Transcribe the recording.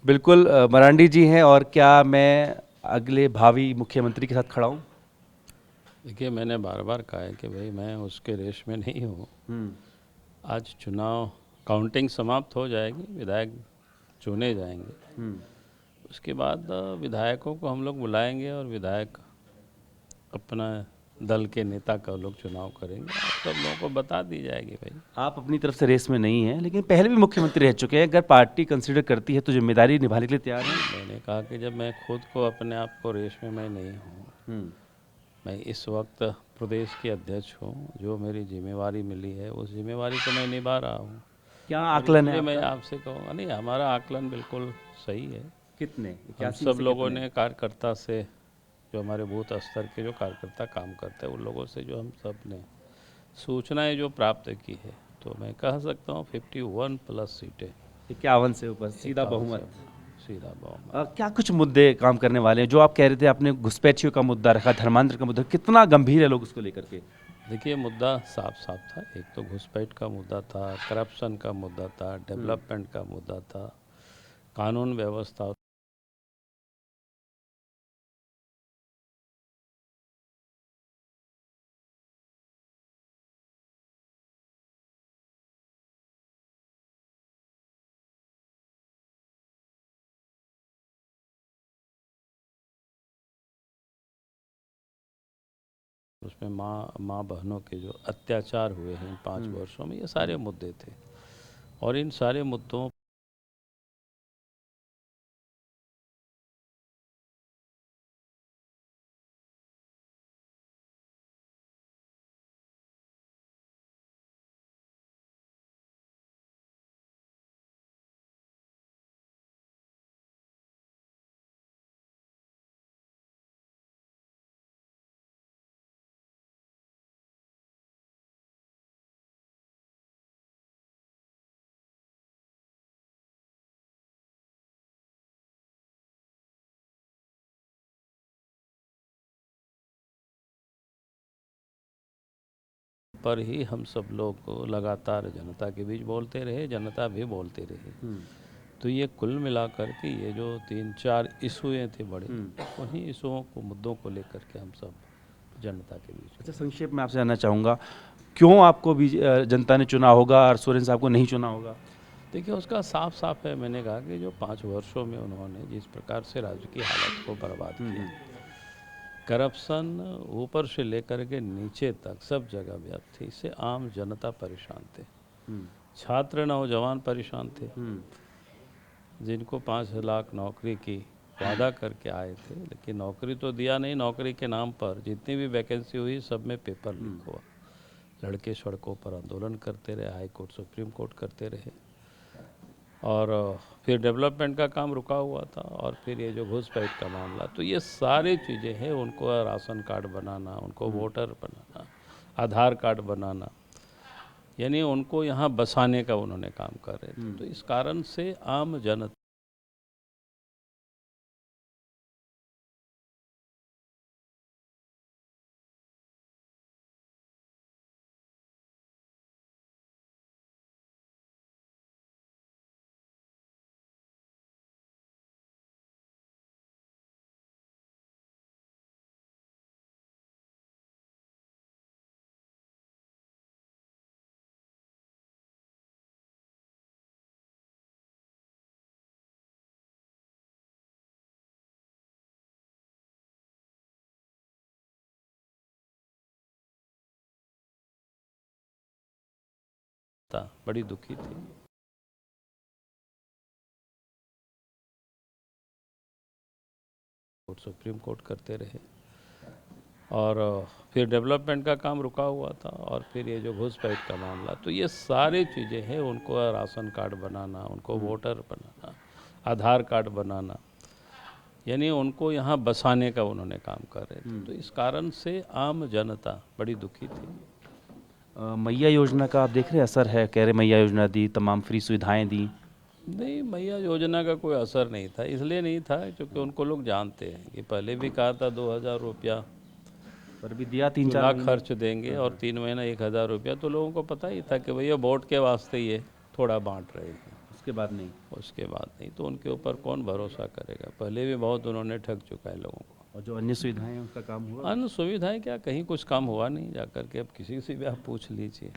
बिल्कुल मरांडी जी हैं। और क्या मैं अगले भावी मुख्यमंत्री के साथ खड़ा हूँ? देखिए, मैंने बार बार कहा है कि भाई मैं उसके रेस में नहीं हूँ। आज चुनाव काउंटिंग समाप्त हो जाएगी, विधायक चुने जाएंगे। उसके बाद विधायकों को हम लोग बुलाएंगे और विधायक अपना दल के नेता का लोग चुनाव करेंगे। आप सब लोगों को बता दी जाएगी भाई। आप अपनी तरफ से रेस में नहीं हैं, लेकिन पहले भी मुख्यमंत्री रह चुके हैं। अगर पार्टी कंसिडर करती है तो जिम्मेदारी निभाने के लिए तैयार हैं? मैंने कहा कि जब मैं खुद को अपने आप को रेस में मैं नहीं हूँ, मैं इस वक्त प्रदेश के अध्यक्ष हूँ। जो मेरी जिम्मेवारी मिली है उस जिम्मेवारी को मैं निभा रहा हूँ। क्या और आकलन है इसलिए मैं आपका? आपसे कहूँगा, नहीं, हमारा आकलन बिल्कुल सही है। कितने हम 81 में सब से लोगों कितने? ने कार्यकर्ता से, जो हमारे बूथ स्तर के जो कार्यकर्ता काम करते हैं उन लोगों से जो हम सब ने सूचनाएं जो प्राप्त की है, तो मैं कह सकता हूँ 51+ सीटें, 51 से ऊपर सीधा 51 से बहुमत। सीधा बहुमत। क्या कुछ मुद्दे काम करने वाले हैं? जो आप कह रहे थे, आपने घुसपैठियों का मुद्दा रखा, धर्मांतर का मुद्दा, कितना गंभीर है लोग उसको लेकर के? देखिए, मुद्दा साफ साफ था। एक तो घुसपैठ का मुद्दा था, करप्शन का मुद्दा था, डेवलपमेंट का मुद्दा था, कानून व्यवस्था। उसमें माँ बहनों के जो अत्याचार हुए हैं इन 5 वर्षों में, ये सारे मुद्दे थे। और इन सारे मुद्दों पर ही हम सब लोग को लगातार जनता के बीच बोलते रहे, जनता भी बोलती रही। तो ये कुल मिलाकर के ये जो 3-4 इशूएँ थे बड़े, उन्हीं इशूओं को, मुद्दों को लेकर के हम सब जनता के बीच। अच्छा, संक्षेप में आपसे जानना चाहूँगा, क्यों आपको भी जनता ने चुना होगा और सोरेन साहब को नहीं चुना होगा? देखिए, उसका साफ साफ है। मैंने कहा कि जो 5 वर्षों में उन्होंने जिस प्रकार से राज्य की हालत को बर्बाद किया, करप्शन ऊपर से लेकर के नीचे तक सब जगह व्याप्त थी। इससे आम जनता परेशान थे, छात्र नौजवान परेशान थे, जिनको 5 लाख नौकरी की वादा करके आए थे, लेकिन नौकरी तो दिया नहीं। नौकरी के नाम पर जितनी भी वैकेंसी हुई सब में पेपर लीक हुआ। लड़के सड़कों पर आंदोलन करते रहे, हाई कोर्ट सुप्रीम कोर्ट करते रहे। और फिर डेवलपमेंट का काम रुका हुआ था। और फिर ये जो घुसपैठ का मामला, तो ये सारी चीज़ें हैं। उनको राशन कार्ड बनाना, उनको वोटर बनाना, आधार कार्ड बनाना, यानी उनको यहाँ बसाने का उन्होंने काम कर रहे थे। तो इस कारण से आम जनता बड़ी दुखी थी। सुप्रीम कोर्ट करते रहे। और फिर डेवलपमेंट का काम रुका हुआ था। और फिर ये जो घुसपैठ का मामला, तो ये सारी चीज़ें हैं। उनको राशन कार्ड बनाना, उनको वोटर बनाना, आधार कार्ड बनाना, यानी उनको यहाँ बसाने का उन्होंने काम कर रहे थे। तो इस कारण से आम जनता बड़ी दुखी थी। मैया योजना का आप देख रहे हैं असर है? कह रहे मैया योजना दी, तमाम फ्री सुविधाएं दी। नहीं, मैया योजना का कोई असर नहीं था। इसलिए नहीं था क्योंकि उनको लोग जानते हैं कि पहले भी कहा था 2,000 रुपया पर भी दिया 3-4 चूल्हा महीने। खर्च देंगे और 3 महीना 1,000 रुपया। तो लोगों को पता ही था कि भैया वोट के वास्ते ये थोड़ा बांट रहे हैं। उसके बाद नहीं। उसके बाद नहीं तो उनके ऊपर कौन भरोसा करेगा। पहले भी बहुत उन्होंने ठग चुका है लोगों को। और जो अन्य सुविधाएं हैं उनका काम हुआ? अन्य सुविधाएं क्या, कहीं कुछ काम हुआ नहीं। जाकर के अब किसी से भी आप पूछ लीजिए।